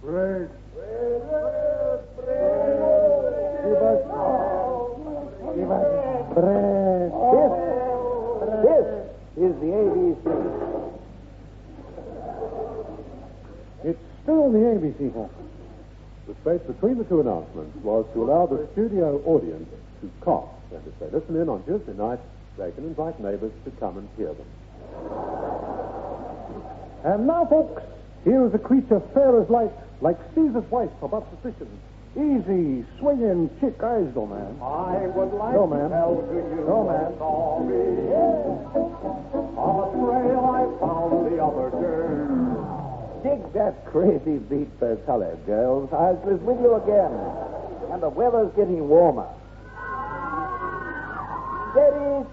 Bread. Give us bread. This is the ABC. It's still the ABC, folks. The space between the two announcements was to allow the studio audience to cough. And if they listen in on Tuesday night, they can invite neighbors to come and hear them. And now, folks, here is a creature fair as light, like Caesar's wife above suspicion. Easy, swinging chick Isdell, man. I would like No, to man. tell to you No, man. a story of a trail I found the other day. Dig that crazy beat for color, girls. I was with you again. And the weather's getting warmer.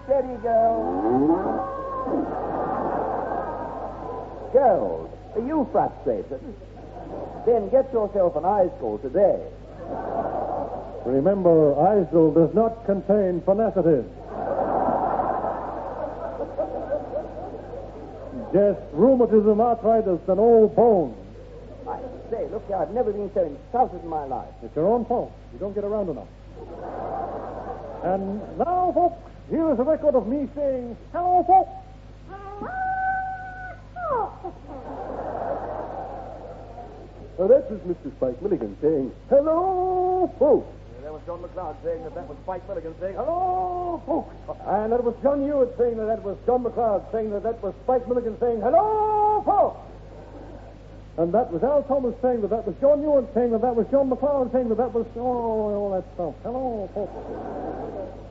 Steady, girls. Girls, are you frustrated? Then get yourself an Isdell today. Remember, Isdell does not contain phonacetin. Just rheumatism, arthritis, and old bones. I say, look here, I've never been so insulted in my life. It's your own fault. You don't get around enough. And now, folks, here is a record of me saying, hello, folks. So that was Mr. Spike Milligan saying, hello, folks. That was John McLeod saying that was Spike Milligan saying, Hello, folks. And that was John Hewitt saying that was John McLeod saying that was Spike Milligan saying, hello, folks. And that was Al Thomas saying that was John Hewitt saying that was John McLeod saying that was, all that stuff. Hello, folks.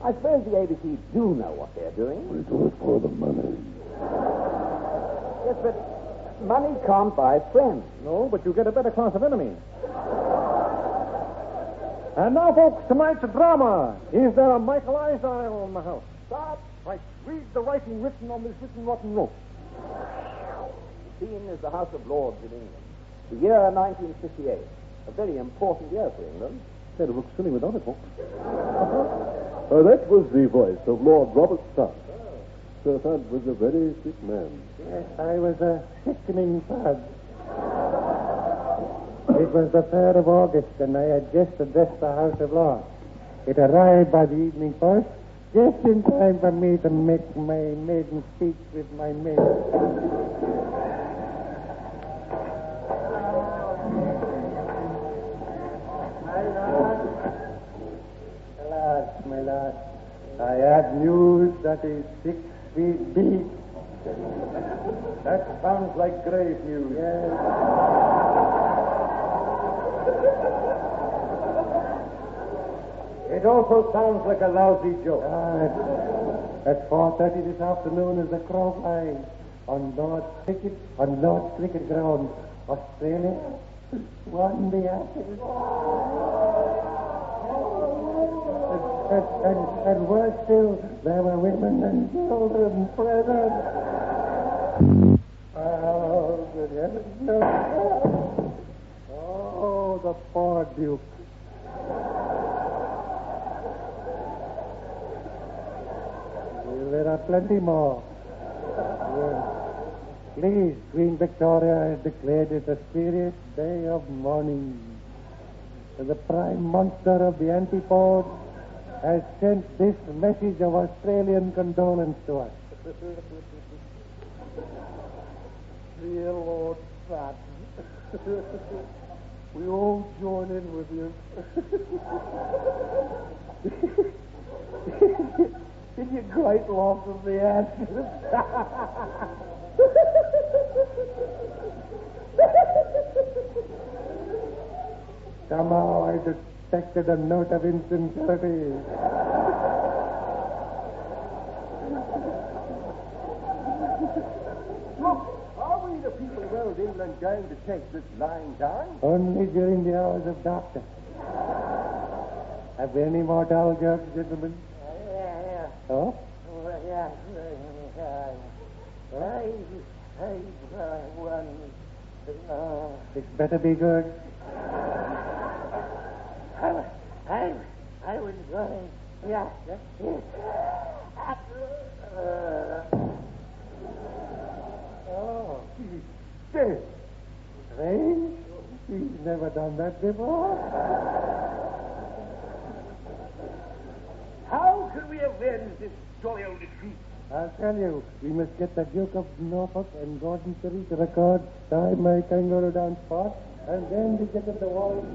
I suppose the ABC do know what they're doing. We do it for the money. Yes, but money can't buy friends. No, but you get a better class of enemies. And now, folks, tonight's drama. Is there a Michael Isdell in the house? Stop. Right. Read the writing written on this written rotten rope. Scene is the House of Lords in England. The year 1958. A very important year for England. Said it looks silly without it, folks. That was the voice of Lord Robert Studd. Sir Studd was a very sick man. Yes, I was a sickening bud. It was the 3rd of August, and I had just addressed the House of Lords. It arrived by the evening post, just in time for me to make my maiden speech with my maid. My lord, I have news that is 6 feet deep. That sounds like grave news. Yes. It also sounds like a lousy joke. At 4:30 this afternoon, as the crow flies on Lord's cricket ground, Australia won the Ashes. And worse still, there were women and children present. Oh, good heavens, no. Oh, the poor Duke. There are plenty more. Yes. Please, Queen Victoria has declared it a serious day of mourning. The prime monster of the antipodes has sent this message of Australian condolence to us. Dear Lord Saturn, we all join in with you. In your great loss of the Ashes. Somehow I detected a note of insincerity. Look, are we the people of old England going to take this lying down? Only during the hours of darkness. Have we any more dull jokes, gentlemen? Yeah. Oh? Yeah. This better be good. I was going. Yeah. Oh. Dead. Strange. He's never done that before. How can we avenge this jolly old defeat? I'll tell you, we must get the Duke of Norfolk and Gordon Surrey to record time my kangaroo down spot, and then we get to the wall.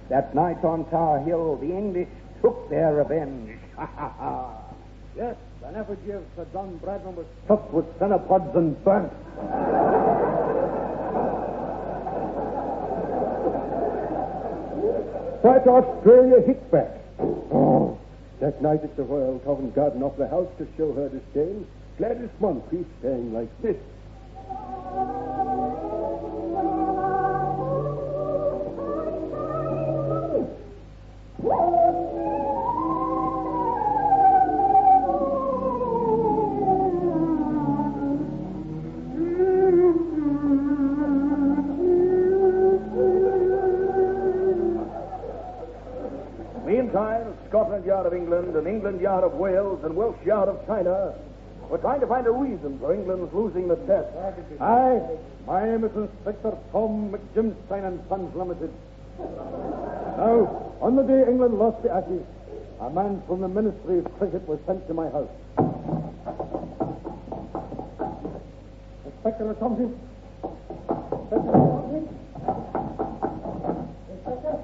That night on Tower Hill, the English took their revenge. Yes, an effigy of Sir John Bradman was stuffed with cenopods and burnt. That Australia hit back. Oh, that night at the Royal Covent Garden Opera House to show her disdain, Gladys Moncrief sang like this. Meantime, Scotland Yard of England and England Yard of Wales and Welsh Yard of China were trying to find a reason for England's losing the test. Aye, my name is Inspector Tom McJimstein and Sons Limited. Now, on the day England lost the Ashes, a man from the Ministry of Cricket was sent to my house. Inspector Thompson. Inspector Thompson. Inspector.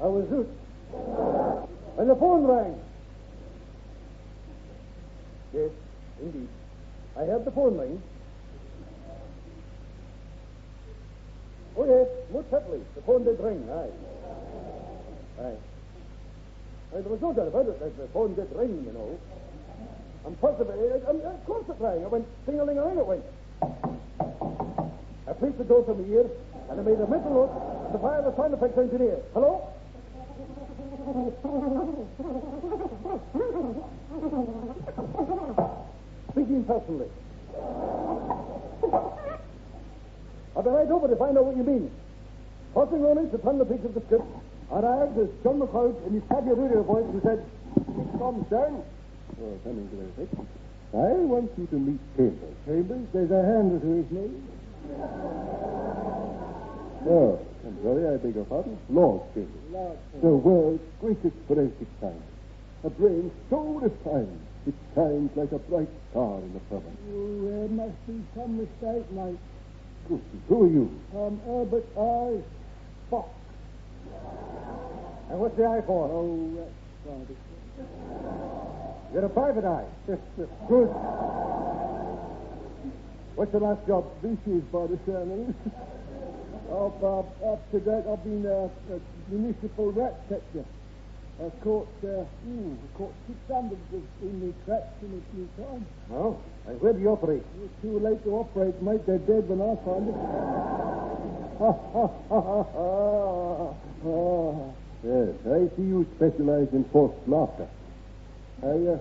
I was Zoot. And the phone rang. Yes, indeed. I heard the phone ring. Oh, yes, most certainly. The phone did ring, aye. Aye. There was no doubt about it that the phone did ring, you know. And possibly, of course it rang. It went sing-a-ling-a-ling, it went. I placed the door to my ear, and I made a mental note to fire the sound effects engineer. Hello? Speaking personally. I'll be right over to find out what you mean. Crossing only to turn the page of the script, arrived as John McLeod in his saggy radio voice who said, "It's Tom Stern." Oh, coming to the effect. I want you to meet Chambers. Chambers, there's a handle to his name. Oh, I'm sorry, I beg your pardon. Lord Chambers. The world's greatest forensic scientist. A brain so refined, it shines like a bright star in the firmament. Oh, there must be some mistake, mate. Good. Who are you? Albert I. Fox. And what's the eye for? Oh, that's private. You're a private eye. Good. What's your last job? This is by the channel. Up to date, I've been a municipal rat catcher. I caught 600 in the traps in a few times. Oh, and where do you operate? It was too late to operate, mate. They're dead when I find them. Yes, I see you specialize in forced laughter. I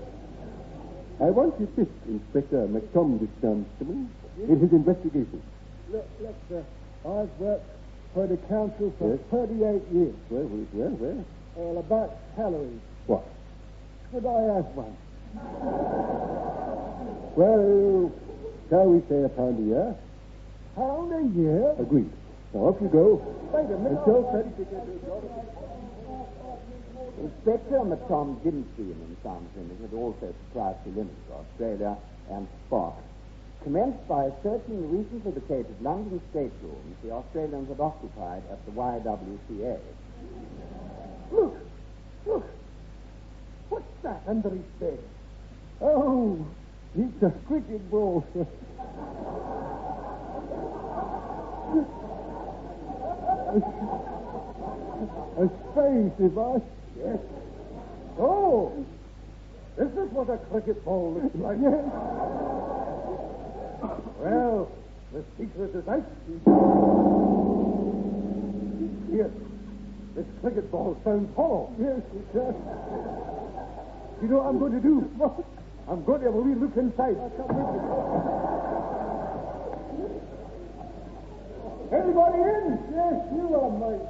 want you this, Inspector McTom Constable, in his investigation. Look, sir, I've worked for the council for 38 years. Where? All about salaries. What? Could I have one? Well, shall we say £1 a year? Pound a year? Agreed. Now off you go. Wait a minute. Until ready to get your job. Inspector McTom didn't see him in Sound Limited, also Proprietary Limited, Australia, and Spark. Commenced by searching the recently vacated London staterooms the Australians had occupied at the YWCA. Look. What's that under his bed? Oh, it's a cricket ball, sir. A space device. Yes. Oh, this is what a cricket ball looks like. Yes. Well, The secret is out. Here. This cricket ball sounds hollow. Yes, it does. You know what I'm going to do? What? I'm going to have a wee look inside. Anybody in? Yes, you are, mate.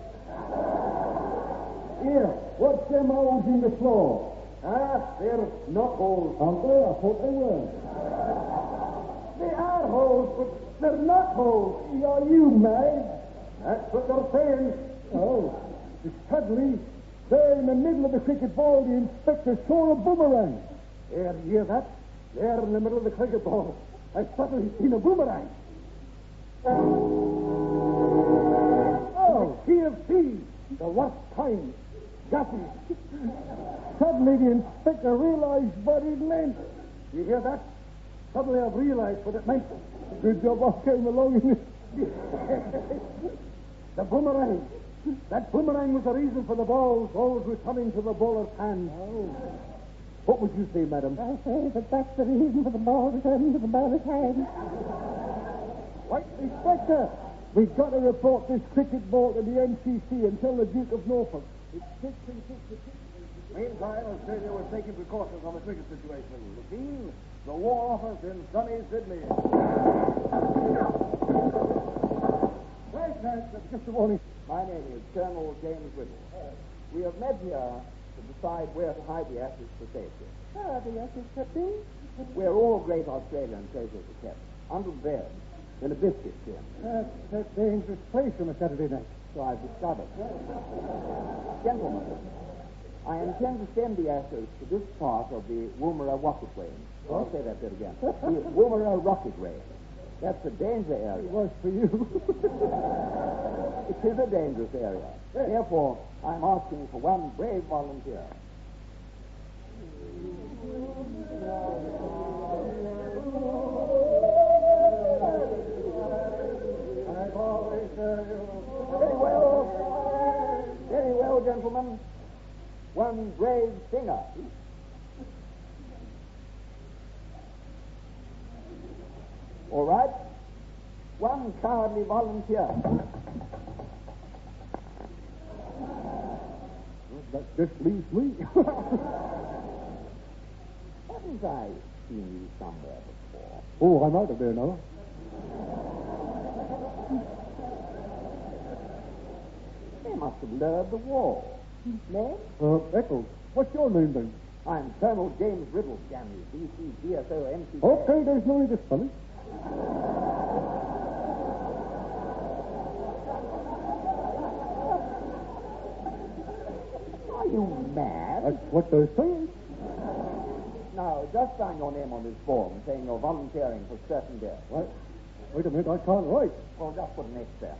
Here, what's them holes in the floor? They're not holes. Aren't they? I thought they were. They are holes, but they're not holes. Are you mad? That's what they're saying. Oh. Suddenly, there in the middle of the cricket ball, the inspector saw a boomerang. There, you hear that? There in the middle of the cricket ball, I suddenly seen a boomerang. Oh, Sea of Thieves, the worst kind. Got me. Suddenly the inspector realized what it meant. You hear that? Suddenly I've realized what it meant. Good job I came along in it. The boomerang. That boomerang was the reason for the balls returning to the bowler's hand. Oh. What would you say, madam? I say that that's the reason for the ball returning to the bowler's hand. Right, Inspector. We've got to report this cricket ball to the NCC and tell the Duke of Norfolk. It's 6 and 6 to 6. Meantime, Australia was taking precautions on the cricket situation. The scene, the War Office in sunny Sydney. Right, just a warning. My name is Colonel James Riddle. We have met here to decide where to hide the ashes for safety. The ashes, Captain. Where all great Australian treasures are kept. Under the bed, in a biscuit tin. That's a dangerous place on a Saturday night. So I've discovered. Gentlemen, I intend to send the ashes to this part of the Woomera rocket range. I'll say that bit again. The Woomera rocket range. That's a danger area. It was for you. It is a dangerous area. Therefore, I'm asking for one brave volunteer. I've always heard you. Very well, gentlemen. One brave singer. All right. One cowardly volunteer. That just leaves me. Haven't I seen you somewhere before? Oh, I'm out of there now. They must have lured the wall. Name? Eccles. What's your name then? I'm Colonel James Riddle, Stanley, DC, DSO, MC. Okay, there's no need to spell it. Are you mad? That's what they're saying. Now, just sign your name on this form saying you're volunteering for certain death. What? Wait a minute, I can't write. Well, just put an X there.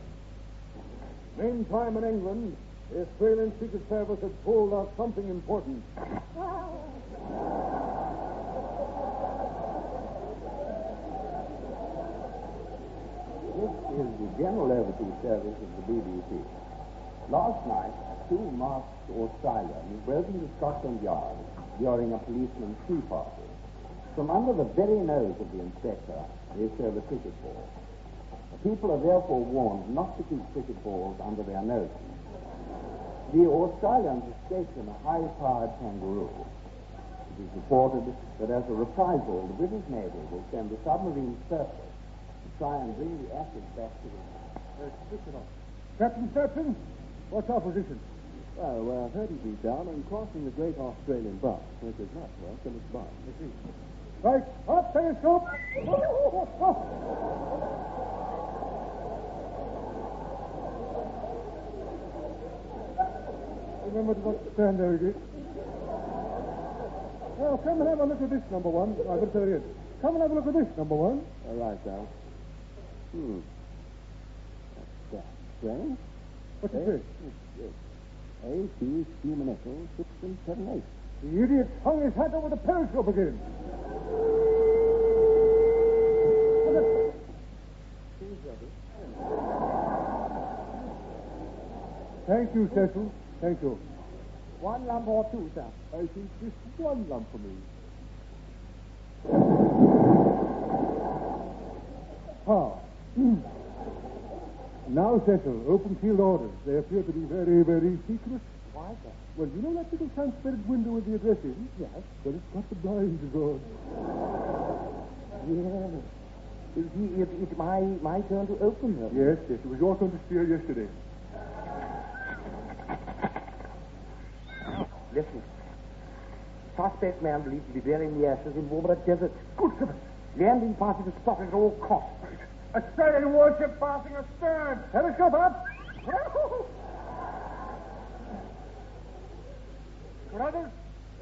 Meantime in England, the Australian Secret Service had pulled out something important. This is the General Overseas Service of the BBC. Last night, 2 masked Australians broke into Scotland Yard during a policeman's tea party. From under the very nose of the inspector, they serve a cricket ball. The people are therefore warned not to keep cricket balls under their noses. The Australians escaped in a high-powered kangaroo. It is reported that as a reprisal, the British Navy will send a submarine surface to try and bring the ashes back to the... Captain, what's our position? Well, we're 30 feet down and crossing the Great Australian Bar, which is not worse than it's bar. Right, up, telescope! Remember to not stand there again. Now, come and have a look at this, number one. I will tell you. Come and have a look at this, number one. All right, Al. That's strange. What's it say? A.T. Steamer Nickel, 6 and 7/8. The idiot hung his hat over the periscope again. Thank you, Cecil. Thank you. 1 lump or 2, sir? I think just 1 lump for me. Ah. Now, Cecil, open field orders. They appear to be very, very secret. Why, sir? Well, you know that little transparent window with the address in? Yes. Well, it's got the blinds on. Yes. It's my turn to open them. Yes, yes. It was your turn to steer yesterday. Listen. Suspect man believed to be burying the ashes in Warmer Desert. Good heavens. Landing party to stop it at all costs. Australian warship passing astern. Telescope up. Brothers,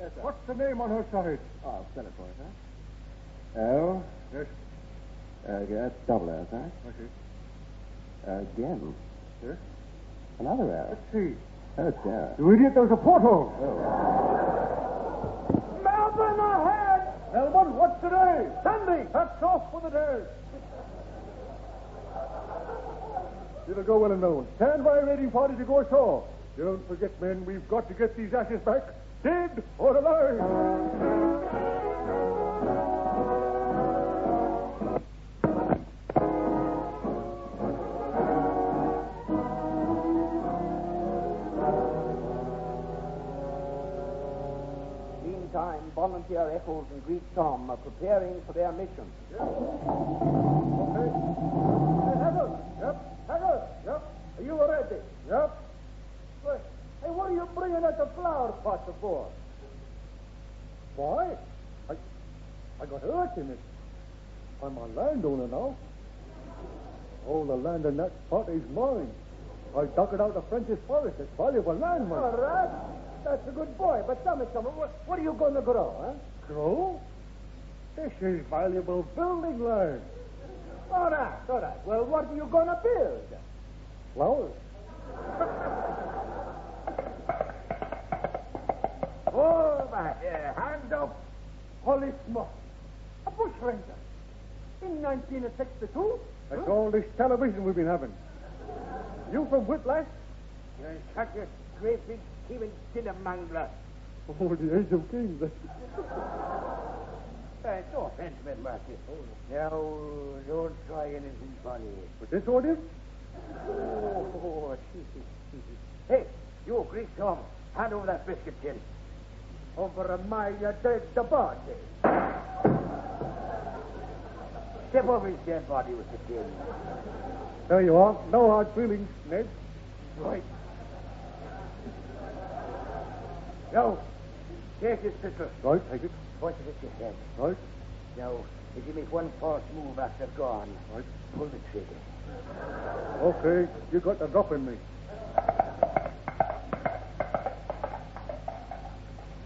Yes, sir. what's the name on her side? Oh, I'll spell it for you, sir. L. Yes. That's double L, sir. Okay. Again. Yes. Another L. Let's see. Oh, Sarah. You idiot, there's a porthole. Melbourne ahead. Melbourne, what's today? Sunday. That's off for the day. It'll go well and known. Stand by, raiding party to go ashore. You don't forget, men, we've got to get these ashes back, dead or alive. Meantime, volunteer Eccles and Greek Tom are preparing for their mission. Okay. Hey, Haggles. Yep. Haggles. Yep. Are you ready? Yep. Wait. Hey, what are you bringing out the flower pot for? Why? I got hurt in it. I'm a landowner now. All the land in that pot is mine. I dug it out of French's forest. It's valuable land, man. All right. That's a good boy. But tell me something. What are you going to grow, huh? Grow? This is valuable building land. All right. All right. Well, what are you going to build? Flowers. Oh, my hands up. Holy smoke. A bushranger. In 1962? That's all this television we've been having. You from Whiplash? You're such a great big Steven dinner mangler. Oh, the Age of Kings. No offense, Miss Marty. Now, don't try anything funny. But this audience? Oh, hey, you, Greek Tom, hand over that biscuit tin. Over my dead body. Step over his dead body with the tin. There you are. No hard feelings, Ned. Right. Now, take his pistol. Right, take it. Point it at your head. Right, Now, if you make one false move after gone, right. pull the trigger. Okay, you got the drop in me.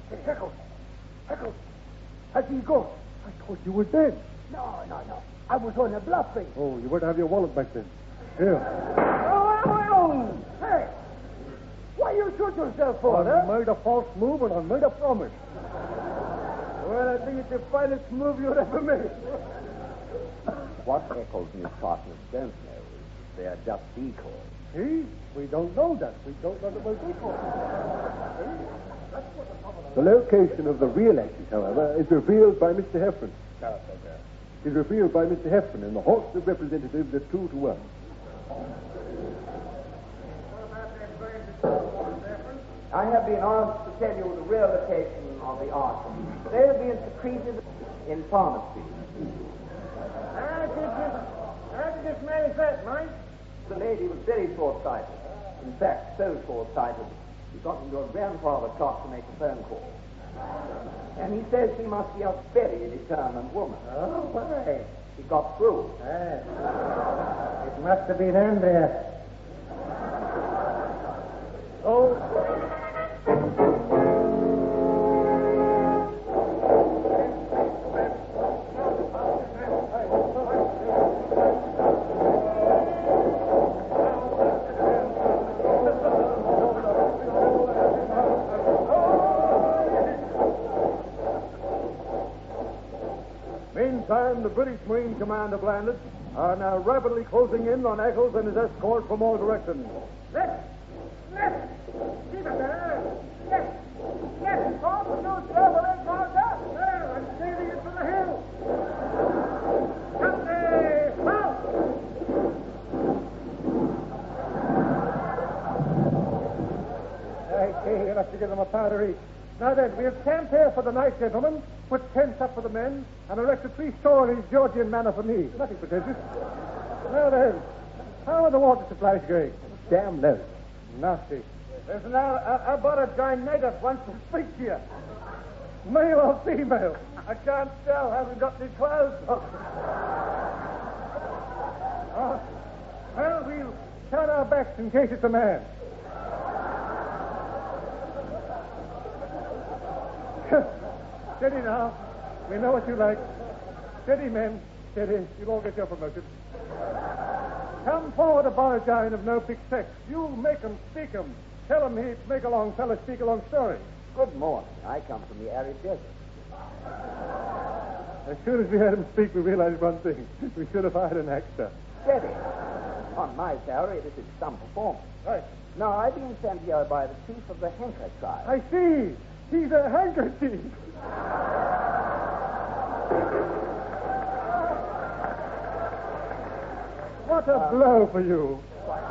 Hey, Heckles. Heckles. How'd you go? I thought you were dead. No. I was on a bluffing. Oh, you better have your wallet back then. Here. Oh. Hey. Why you shoot yourself for, I made a false move and I made a promise. Well, I think it's the finest move you'd ever made. What Eccles and his partners don't know is they're just decoys. See? We don't know that. We don't know that we're decoys. The location of the real ashes, however, is revealed by Mr. Heffron. Is revealed by Mr. Heffron, and the Hawks of representatives are 2-1. I have been asked to tell you the real location of the arson. They're being secreted in pharmacy. How did this manifest, Mike? The lady was very short-sighted. In fact, so short-sighted, she got into her grandfather's clock to make a phone call. And he says she must be a very determined woman. Oh, why? She got through. It must have been Andrea. Meantime, the British Marine Command have landed, are now rapidly closing in on Eccles and his escort from all directions. Left! Keep it there! Yes! Off and no trouble ain't marked up! There, I'm saving it for the hill! Come there! Halt! enough to give them a powder each. Now then, we'll camp here for the night, gentlemen. Put tents up for the men, and erect a 3-story Georgian manor for me. Nothing pretentious. Now then, how are the water supplies going? Damn low. Nasty. There's about a giant native wants to speak to you. Male or female? I can't tell. Hasn't got any clothes on. Well, we'll turn our backs in case it's a man. Steady now. We know what you like. Steady, men. Steady. You'll all get your promotion. Come forward, Aborigine of no big sex. You make 'em, speak 'em. Tell 'em he'd make a long fella speak a long story. Good morning. I come from the arid desert. As soon as we heard him speak, we realized one thing. We should have hired an actor. Steady. On my salary, this is some performance. Right. Now, I've been sent here by the chief of the Henker tribe. I see. He's a handkerchief. What a blow for you. What?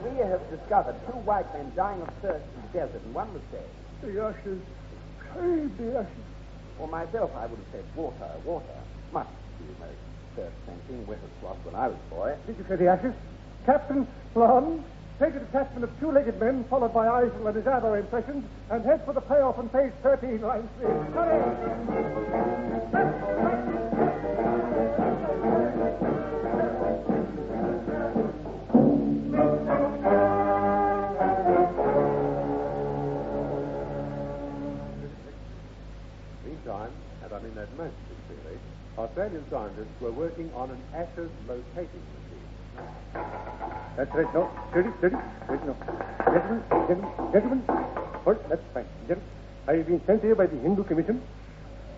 We have discovered 2 white men dying of thirst in the desert, and one was dead. The ashes. Hey, the ashes. For myself, I would have said water. Much, you know, thirst quenching, wet as was when I was a boy. Did you say the ashes? Captain Plum, take a detachment of 2-legged men, followed by Eisel and his other impressions, and head for the payoff on page 13, line 3. Hurry! Meantime, and I mean that most sincerely, Australian scientists were working on an ashes locating machine. That's right, no. Steady. Wait, no. Gentlemen. Hold, that's fine. Gentlemen, I've been sent here by the Hindu Commission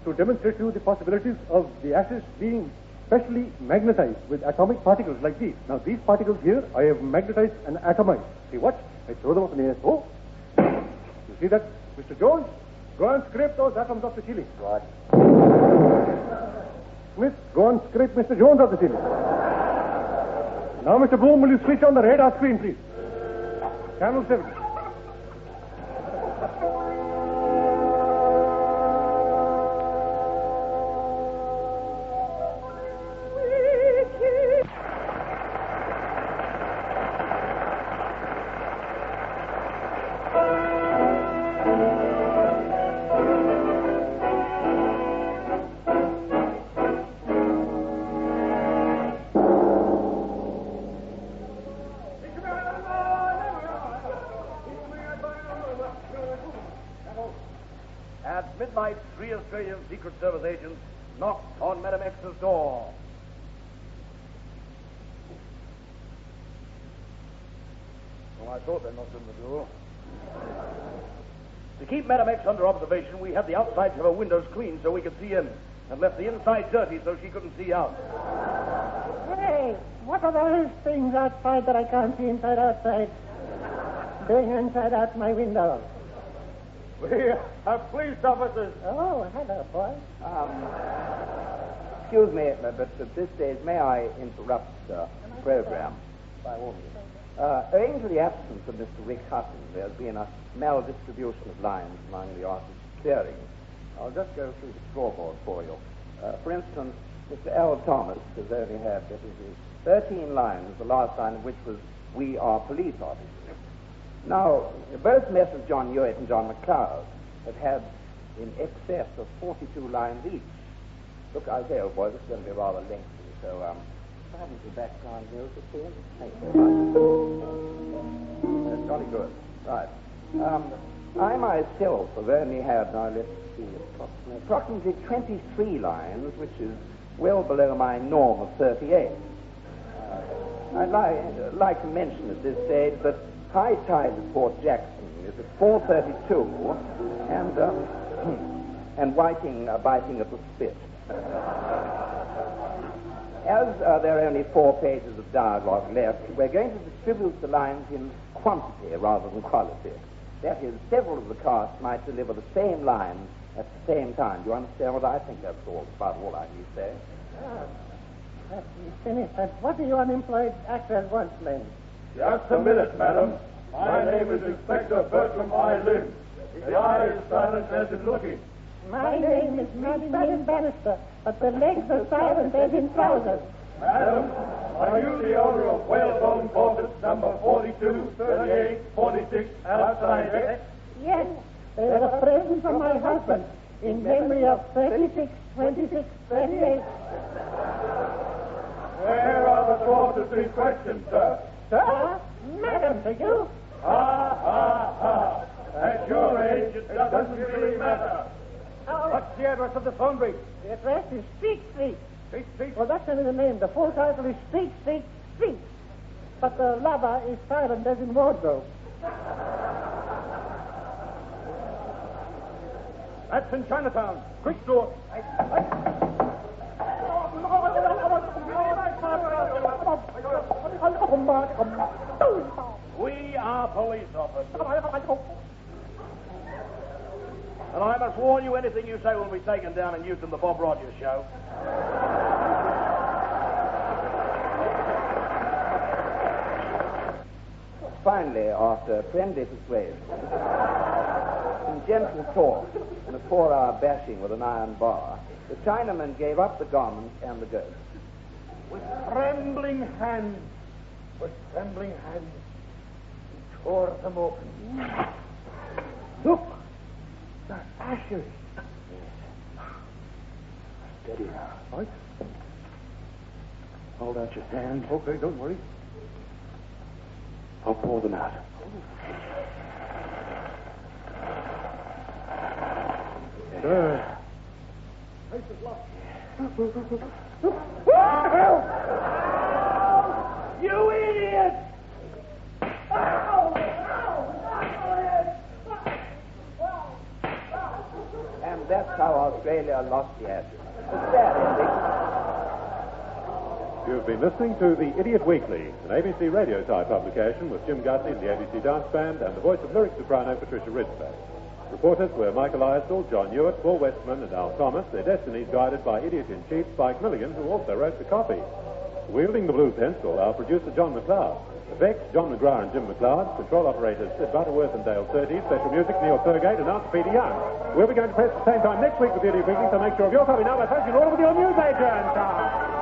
to demonstrate to you the possibilities of the ashes being specially magnetized with atomic particles like these. Now, these particles here, I have magnetized and atomized. See what? I throw them up in the air. Oh! You see that, Mr. Jones? Go and scrape those atoms off the ceiling. What? Smith, go and scrape Mr. Jones off the ceiling. Now, Mr. Bloom, will you switch on the radar screen, please? Channel 7. At midnight, 3 Australian Secret Service agents knocked on Madame X's door. Well, I thought they knocked on the door. To keep Madame X under observation, we had the outsides of her windows clean so we could see in, and left the inside dirty so she couldn't see out. Hey, what are those things outside that I can't see inside outside? Doing inside out my window. We have police officers. Oh, hello, boy. Excuse me, but at this stage, may I interrupt the program? By all means. Owing to the absence of Mr. Rick Hutton, there's been a maldistribution of lines among the artists' clearing. I'll just go through the scoreboard for you. For instance, Mr. L. Thomas has only had 13 lines, the last line of which was, "We are police officers." Now, both Messrs. John Hewitt and John McLeod have had in excess of 42 lines each. Look, I say, oh boy, this is going to be rather lengthy, so I haven't the background here, Christine. Thank you very much. That's jolly good. Right. I myself have only had, now let's see, approximately 23 lines, which is well below my norm of 38. I'd like to mention at this stage that high tide at Port Jackson is at 4:32, and Whiting biting at the spit. As there are only 4 pages of dialogue left, we're going to distribute the lines in quantity rather than quality. That is, several of the cast might deliver the same lines at the same time. Do you understand what I think? That's about all I need to say. Finish that. What do you unemployed actors want, Len? Just a minute, madam. My name is Inspector Bertram I. Lim. The eye is silent as is looking. My name is Marion Bannister, but the legs are silent as in trousers. Madam, are you the owner of whalebone faucets number 42, 38, 46, outside X? Yes, they are a present from my husband in memory of 36, 26, 38. Where are the faucets in question, sir? Sir? Madam, to you? Ha! At your age, it doesn't really matter. What's the address of the phone bridge? The address is Street Street. Street? Well, that's only the name. The full title is Street Street Street. But the lover is silent as in wardrobe. That's in Chinatown. Quick, door. We are police officers. And I must warn you, anything you say will be taken down and used in the Bob Rogers show. Finally, after friendly persuasion, and gentle talk, and a 4-hour bashing with an iron bar, the Chinaman gave up the garment and the ghost. With trembling hands, he tore them open. Look! They're ashes. Steady now. Right? Hold out your hand. Okay, don't worry. I'll pour them out. There. You idiot! And that's how Australia lost the ashes. It's sad ending. You've been listening to The Idiot Weekly, an ABC radio-type publication with Jim Guthrie and the ABC Dance Band and the voice of lyric soprano Patricia Ridgway. Reporters were Michael Iredell, John Hewitt, Paul Westman and Al Thomas, their destinies guided by Idiot-in-Chief Spike Milligan, who also wrote the copy. Wielding the blue pencil, our producer John McLeod. Effects, John McGrath and Jim McLeod. Control operators, Sid Butterworth and Dale Surtees. Special music, Neil Thurgate. Announcer, Peter Young. We'll be going to press at the same time next week with The Idiot Weekly, so make sure of your copy now by punching order with your newsagent.